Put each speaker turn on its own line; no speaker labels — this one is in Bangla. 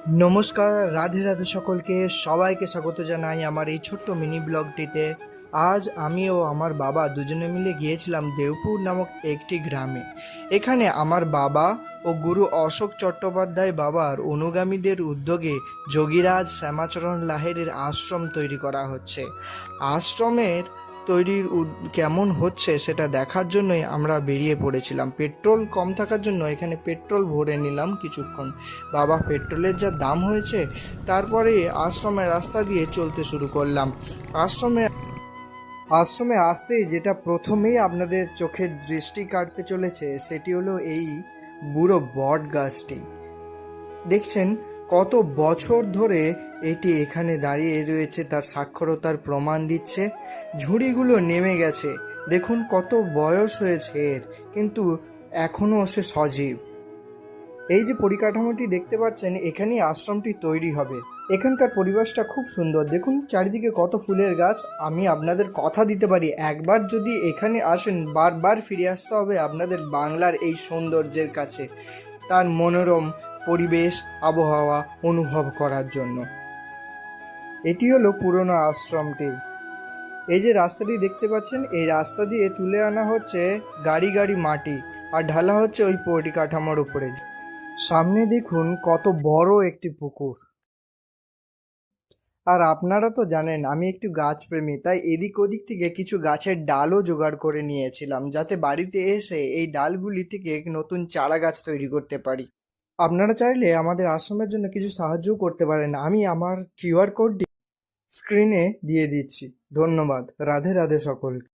নমস্কার, রাধে রাধে সকলকে। সবাইকে স্বাগত জানাই আমার এই ছোট্ট মিনি ব্লগটিতে। আজ আমি ও আমার বাবা দুজনে মিলে গিয়েছিলাম দেওপুর নামক একটি গ্রামে। এখানে আমার বাবা ও গুরু অশোক চট্টোপাধ্যায় বাবার অনুগামীদের উদ্যোগে যোগীরাজ শ্যামাচরণ লাহিড়ীর আশ্রম তৈরি করা হচ্ছে। আশ্রমের তৈরির কেমন হচ্ছে সেটা দেখার জন্যই আমরা বেরিয়ে পড়েছিলাম। পেট্রোল কম থাকার জন্য এখানে পেট্রোল ভরে নিলাম কিছুক্ষণ। বাবা, পেট্রোলের যা দাম হয়েছে, তারপরে আশ্রমের রাস্তা দিয়ে চলতে শুরু করলাম। আশ্রমে আশ্রমে আসতেই যেটা প্রথমেই আপনাদের চোখের দৃষ্টি কাটতে চলেছে সেটি হলো এই বুড়ো বট গাছটি। দেখছেন কত বছর ধরে এটি এখানে দাঁড়িয়ে রয়েছে, তার সাক্ষরতার প্রমাণ দিচ্ছে। ঝুড়িগুলো নেমে গেছে, দেখুন কত বয়স হয়েছে এর, কিন্তু এখনও সে সজীব। এই যে পরিকাঠামোটি দেখতে পাচ্ছেন, এখানেই আশ্রমটি তৈরি হবে। এখানকার পরিবেশটা খুব সুন্দর, দেখুন চারিদিকে কত ফুলের গাছ। আমি আপনাদের কথা দিতে পারি, একবার যদি এখানে আসেন বারবার ফিরে আসতে হবে আপনাদের বাংলার এই সৌন্দর্যের কাছে, তার মনোরম পরিবেশ আবহাওয়া অনুভব করার জন্য। এটি হলো পুরনো আশ্রমটি। এই যে রাস্তাটি দেখতে পাচ্ছেন, এই রাস্তা দিয়ে তুলে আনা হচ্ছে গাড়ি গাড়ি মাটি আর ঢালা হচ্ছে ওই পরিকাঠামোর উপরে। সামনে দেখুন কত বড় একটি পুকুর। আর আপনারা তো জানেন আমি একটু গাছপ্রেমী, তাই এদিক ওদিক থেকে কিছু গাছের ডালও জোগাড় করে নিয়েছিলাম, যাতে বাড়িতে এসে এই ডালগুলি থেকে নতুন চারা গাছ তৈরি করতে পারি। আপনারা চাইলে আমাদের আশ্রমের জন্য কিছু সাহায্যও করতে পারেন, আমি আমার কিউআর কোডটি স্ক্রিনে দিয়ে দিচ্ছি। ধন্যবাদ। রাধে রাধে সকলকে।